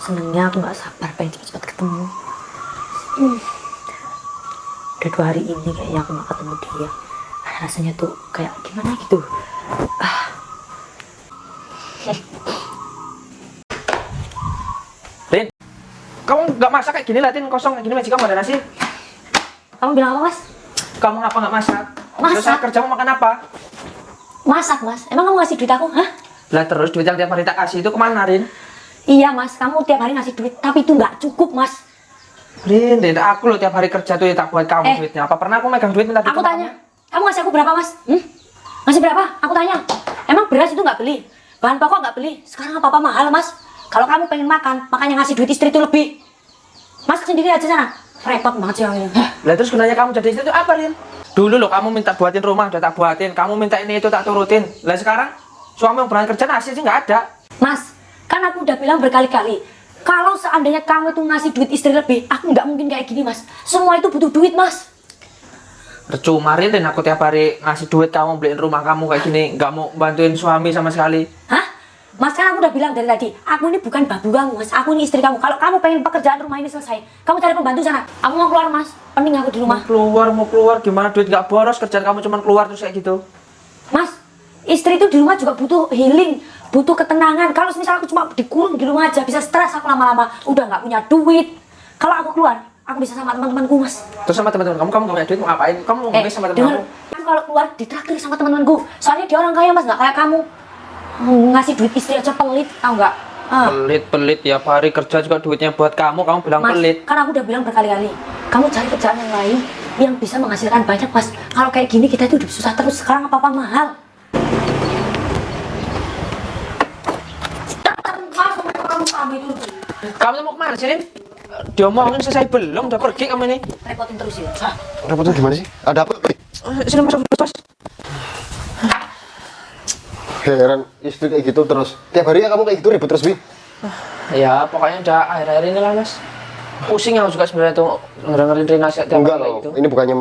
Senengnya aku nggak sabar pengen cepet-cepet ketemu. Udah 2 hari ini kayaknya aku nggak ketemu dia. Rasanya tuh kayak gimana gitu. Rin, kamu nggak masak kayak gini, Latin kosong kayak gini, masih kamu ada nasi? Kamu bilang apa, Mas? Kamu ngapa nggak masak? Masak? Terus kerja mau makan apa? Masak, Mas. Emang kamu ngasih duit aku? Hah? Lah terus duit yang tiap hari tak kasih itu kemana, Rin? Iya, Mas. Kamu tiap hari ngasih duit, tapi itu nggak cukup, Mas. Rin, aku loh tiap hari kerja tuh ya tak buat kamu duitnya. Apa pernah aku megang duit minta duit Aku sama tanya, kamu ngasih aku berapa, Mas? Ngasih berapa? Aku tanya. Emang beras itu nggak beli? Bahan pokok nggak beli? Sekarang apa-apa mahal, Mas. Kalau kamu pengen makan, makanya ngasih duit istri itu lebih. Masak sendiri aja sana. Repot banget sih orang ini. Lah terus gunanya kamu jadi istri itu apa, Rin? Dulu loh kamu minta buatin rumah, udah tak buatin. Kamu minta ini itu tak turutin. Lah sekarang suami yang berangkat kerja nasi sih nggak ada. Mas, kan aku udah bilang berkali-kali, kalau seandainya kamu itu ngasih duit istri lebih, aku nggak mungkin kayak gini, Mas. Semua itu butuh duit, Mas. Percuma, Rin, dan aku tiap hari ngasih duit kamu beliin rumah kamu kayak gini, nggak mau bantuin suami sama sekali. Hah? Mas, kan aku udah bilang dari tadi, aku ini bukan babu kamu, Mas. Aku ini istri kamu. Kalau kamu pengen pekerjaan rumah ini selesai, kamu cari pembantu sana. Aku mau keluar, Mas. Pening aku di rumah. Mau keluar, gimana duit nggak boros, kerjaan kamu cuma keluar terus kayak gitu. Mas, istri itu di rumah juga butuh healing, butuh ketenangan. Kalau misal aku cuma dikurung di rumah aja, bisa stres aku lama-lama. Udah nggak punya duit. Kalau aku keluar, aku bisa sama teman-temanku, Mas. Terus sama teman-teman kamu nggak punya duit mau ngapain? Kamu mau ngemis sama teman Dengar, kamu? aku kalau keluar ditraktir sama teman-temanku. Soalnya dia orang kaya, Mas, nggak kayak kamu. Ngasih duit istri aja pelit, tau nggak? Pelit ya, hari kerja juga duitnya buat kamu bilang Mas, pelit. kan aku udah bilang berkali-kali, kamu cari kerjaan yang lain yang bisa menghasilkan banyak, Mas. Kalau kayak gini kita itu udah susah terus. Sekarang apa-apa mahal. Kamu tuh mau kemana sih, Rin? Diomongin selesai belum? Udah pergi kamu ini? Repotin terus ya. Repotnya gimana sih? Ada apa? Sini masuk bos. Heran, istri kayak gitu terus. Tiap hari ya kamu kayak gitu ribut terus, Bi? Ya pokoknya udah akhir-akhir ini lah, Mas. Pusing aku juga sebenarnya tuh ngedengerin Rina tiap Enggak hari kayak loh, gitu. ini bukannya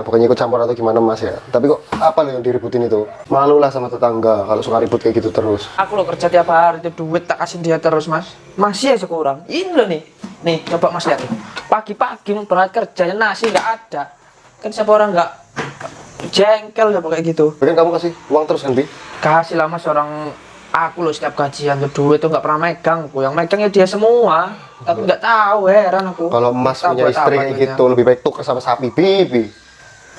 bukannya ikut campur atau gimana Mas ya. Tapi kok apa loh yang diributin itu? Malu lah sama tetangga kalau suka ribut kayak gitu terus. Aku loh kerja tiap hari itu duit tak kasih dia terus, Mas. Masih aja kurang. Ini loh nih. Nih, coba Mas lihat. Pagi-pagi berangkat kerja nasi nggak ada. Kan siapa orang nggak jengkel ya kayak gitu. Kan kamu kasih uang terus kan, Bi? Kasih lah, Mas, orang aku loh setiap gajian tuh duit tuh nggak pernah megang. Aku yang megangnya dia semua. Tapi nggak tahu, heran aku. Kalau Mas Tahu punya buat istri apa kayak duitnya. gitu lebih baik tuker sama sapi, Bi.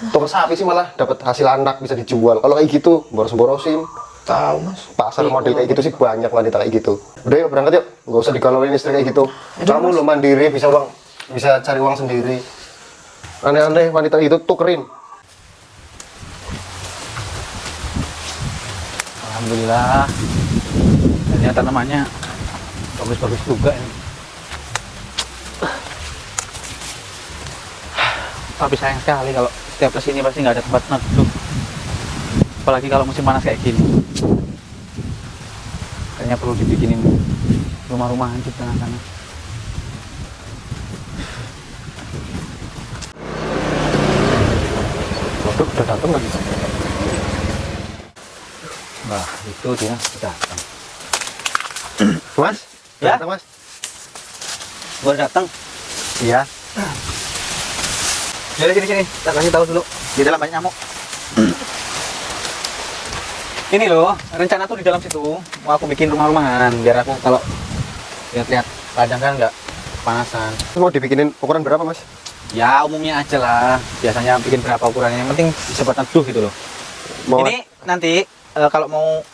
Tuker sapi sih malah dapat hasil anak bisa dijual. Kalau kayak gitu boros-borosin. Tahu, Mas. Pasar model kayak gitu sih banyak wanita kayak gitu. Udah yuk berangkat yuk, nggak usah digalauin istri kayak gitu. Udah, Kamu Mas. lo mandiri, bisa cari uang sendiri. Aneh-aneh wanita itu tukerin. Alhamdulillah, ternyata namanya bagus-bagus juga ini. Tapi sayang sekali kalau setiap kesini pasti nggak ada tempat neduh. Apalagi kalau musim panas kayak gini. Kayaknya perlu dibikinin rumah-rumahan di tengah sana. Waduh, udah datang lagi. Wah, itu dia sudah datang. Mas, Ya? datang Mas. Baru datang. Iya. Jadi sini, tak kasih tahu dulu. Di dalam banyak nyamuk. Ini loh, rencana tuh di dalam situ mau aku bikin rumah-rumahan biar aku kalau lihat-lihat ladang kan nggak kepanasan. Mau dibikinin ukuran berapa Mas? Ya umumnya aja lah, biasanya bikin berapa ukurannya, yang penting bisa buat neduh gitu loh. Mau Ini nanti kalau mau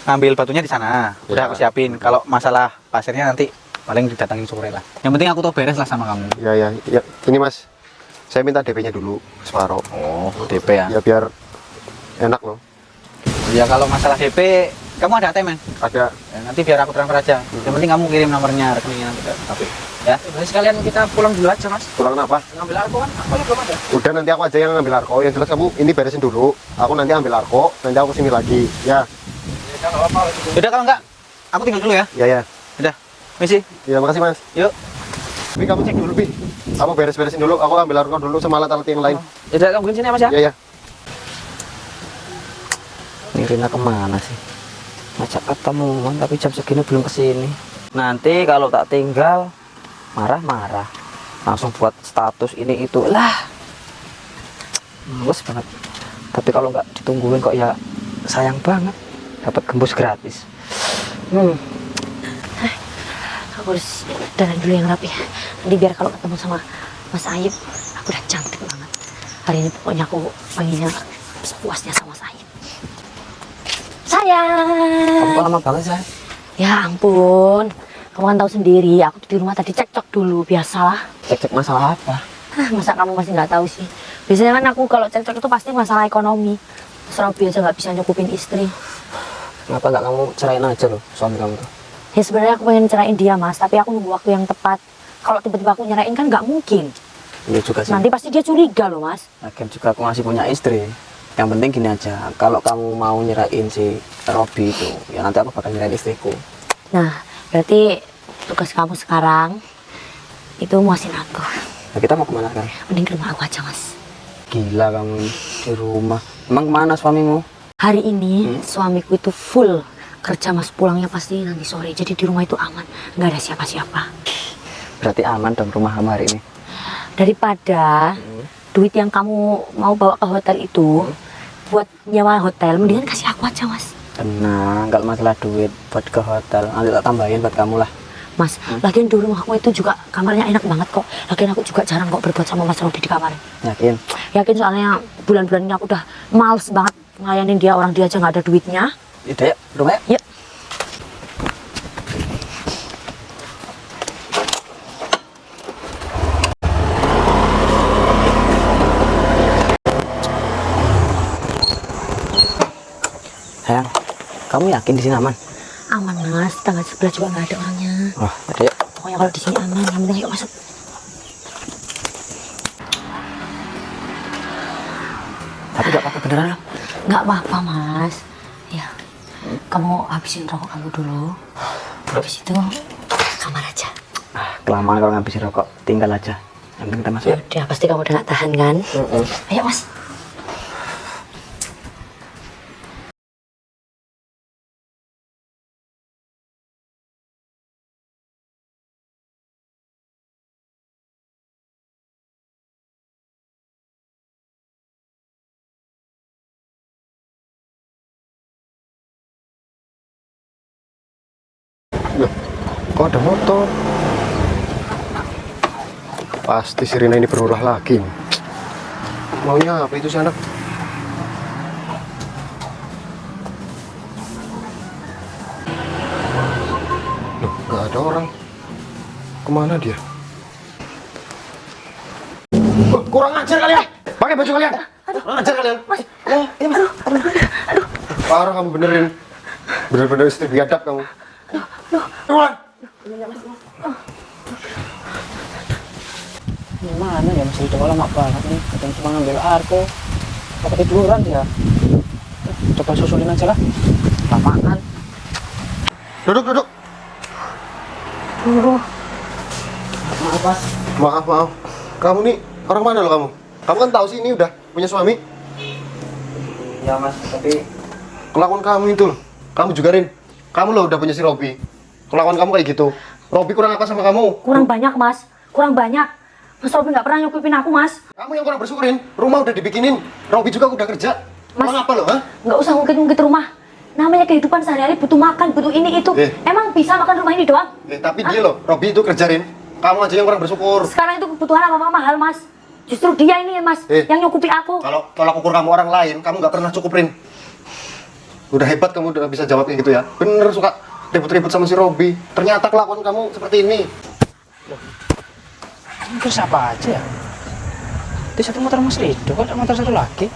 ngambil batunya di sana, udah Ya. aku siapin. Kalau masalah pasirnya nanti paling didatangin sore lah. Yang penting aku tuh beres lah sama kamu. ya. Ini Mas, saya minta DP-nya dulu separuh. Oh, DP ya? Ya biar enak loh. Ya kalau masalah DP, kamu ada ATM kan? Ada. Ya, nanti biar aku transfer aja. Yang penting kamu kirim nomornya, rekeningnya nanti ke HP. Ya. Udah sekalian kita pulang dulu aja, Mas. Kurang apa? Ngambil arko kan? Aku belum ada. Udah nanti aku aja yang ngambil arko. Yang jelas kamu ini beresin dulu. Aku nanti ambil arko. Nanti aku kesini lagi. Ya. Ya nggak apa-apa. Udah kalau enggak, aku tinggal dulu ya. Ya. Udah, misi. Ya makasih Mas. Yuk. Bi kamu cek dulu Bi. Kamu beres-beresin dulu. Aku ambil arko dulu sama alat-alat yang lain. Ya udah, tungguin sini ya, Mas ya. Ya. Ini Rina kemana sih? Ngajak ketemuan tapi jam segini belum kesini. Nanti kalau tak tinggal marah-marah, langsung buat status ini itu lah. Males banget. Tapi kalau nggak ditungguin kok ya sayang banget. Dapat gembus gratis. Aku harus dandan dulu yang rapi. Nanti biar kalau ketemu sama Mas Ayub, aku udah cantik banget. Hari ini pokoknya aku pengennya sepuasnya sama Mas Ayub. Sayang. Kamu kok lama banget sih? Ya ampun, kamu kan tahu sendiri, aku di rumah tadi cekcok dulu, biasalah. Cek-cek masalah apa? Masa kamu masih nggak tahu sih? Biasanya kan aku kalau cekcok itu pasti masalah ekonomi. Mas Robi aja nggak bisa nyukupin istri. Kenapa nggak kamu cerain aja loh suami kamu tuh? Ya sebenarnya aku pengen cerain dia Mas, tapi aku nunggu waktu yang tepat. Kalau tiba-tiba aku nyerain kan nggak mungkin. Iya juga sih. Nanti pasti dia curiga loh Mas. Lagian juga aku masih punya istri. Yang penting gini aja, kalau kamu mau nyerain si Robi itu, ya nanti aku bakal nyerain istriku. Nah, berarti tugas kamu sekarang itu muasin aku. Nah, kita mau kemana kan? Mending ke rumah aku aja Mas. Gila kamu di rumah. Emang kemana suamimu? Hari ini suamiku itu full kerja Mas, pulangnya pasti nanti sore. Jadi di rumah itu aman, nggak ada siapa-siapa. Berarti aman dong rumah kamu hari ini. Daripada duit yang kamu mau bawa ke hotel itu buat nyewa hotel, mendingan kasih aku aja Mas. Tenang, kalau masalah duit buat ke hotel, nanti tak tambahin buat kamu lah. Mas, lagian di rumahku itu juga kamarnya enak banget kok. Lagian aku juga jarang kok berbuat sama Mas Robi di kamar. Yakin? Yakin soalnya bulan-bulan ini aku udah males banget ngelayanin dia, orang dia aja nggak ada duitnya. Udah ya, rumah ya? Yuk. Sayang, kamu yakin di sini aman? Aman Mas, tangga sebelah juga nggak ada orangnya. Wah, udah ya. Pokoknya kalau di sini aman, yang penting yuk masuk. Tapi gak apa-apa beneran loh. Nggak apa-apa Mas. Ya, kamu habisin rokok kamu dulu. Habis itu kamar aja. Kelamaan kalau ngabisin rokok, tinggal aja. Yang penting kita masuk. Ya udah, pasti kamu udah nggak tahan kan? Ayo Mas. Loh, kok ada motor? Pasti si Rina ini berulah lagi. Maunya apa itu si anak? Loh, nggak ada orang. Kemana dia? Oh, kurang ajar kalian! Pakai baju kalian! Kurang ajar kalian! Parah kamu benerin. Bener-bener istri biadab kamu. Keluar! Gimana ya masih coba lama banget nih. Katanya cuma ngambil air kok. Apa tiduran dia? Coba susulin aja lah. Lamaan. Duduk, duduk. Maaf mas. Maaf, maaf. Kamu nih orang mana lo kamu? Kamu kan tahu sih ini udah punya suami. Ya mas, tapi Kelakuan kamu itu loh. Kamu juga Rin. Kamu loh udah punya si Robi. Kelakuan kamu kayak gitu. Robi kurang apa sama kamu? Kurang banyak Mas, kurang banyak. Mas Robi nggak pernah nyukupin aku Mas. Kamu yang kurang bersyukurin. Rumah udah dibikinin. Robi juga udah kerja. Mas. Kurang apa lo, ha? Nggak usah ngungkit-ngungkit rumah. Namanya kehidupan sehari-hari butuh makan, butuh ini itu. Emang bisa makan rumah ini doang? Tapi dia loh, Robi itu kerjain. Kamu aja yang kurang bersyukur. Sekarang itu kebutuhan apa mahal Mas. Justru dia ini Mas yang nyukupi aku. Kalau tolak ukur kamu orang lain, kamu nggak pernah cukupin. Udah hebat kamu udah bisa jawab kayak gitu ya. Bener suka ribut-ribut sama si Robi. Ternyata kelakuan kamu seperti ini. terus apa aja ya? Di satu motor mas Rido, kok ada motor satu lagi?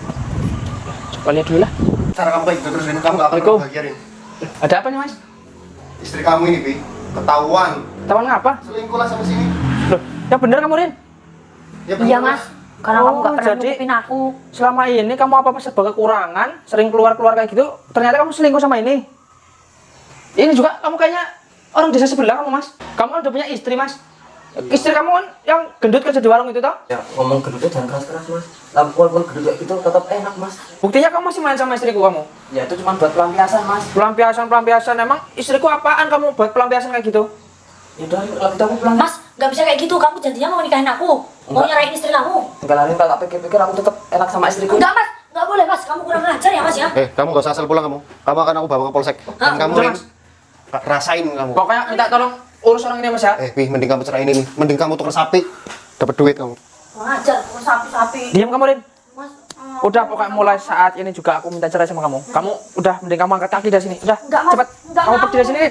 Coba lihat dulu lah. Cara kamu kayak gitu terus Rin, kamu nggak akan Assalamualaikum. bahagia Rin. Ada apa nih mas? Istri kamu ini, Pi, ketahuan. Tawan ngapa? Selingkuh lah sama sini. Loh, ya bener kamu Rin? Ya bener Iya lah. Mas, karena kamu nggak pernah jadi- nyukupin aku. Selama ini kamu apa-apa serba kekurangan, sering keluar-keluar kayak gitu, ternyata kamu selingkuh sama ini. Ini juga kamu kayaknya orang desa sebelah kamu mas. Kamu kan udah punya istri mas. Istri kamu kan yang gendut kerja di warung itu toh? Ya, ngomong gendutnya jangan keras-keras mas. Walaupun gendut kayak gitu tetap enak mas. Buktinya kamu masih main sama istriku kamu. Ya itu cuma buat pelampiasan mas. Pelampiasan, emang istriku apaan kamu buat pelampiasan kayak gitu? Ya udah, kalau gitu aku pulang. Mas, nggak bisa kayak gitu. Kamu janjinya mau nikahin aku. Mau Enggak. nyerahin istri kamu. Enggak Larin, kalau tak pikir-pikir aku tetap enak sama istriku. Enggak, Mas. Nggak boleh, Mas. Kamu kurang ajar ya, Mas ya. Kamu gak usah asal pulang kamu. Kamu akan aku bawa ke polsek. Dan kamu udah, Rin, Mas. rasain kamu. Pokoknya minta tolong urus orang ini Mas ya. Pi, mending kamu cerain ini. Mending kamu tukar sapi. Dapat duit kamu. Kurang ajar. Kurang sapi-sapi. Diam kamu Rin. Mas, Udah pokoknya mulai saat ini juga aku minta cerai sama kamu. Kamu udah mending kamu angkat kaki dari sini. Udah Enggak, Mas. cepat. Enggak Kamu mau. pergi dari sini.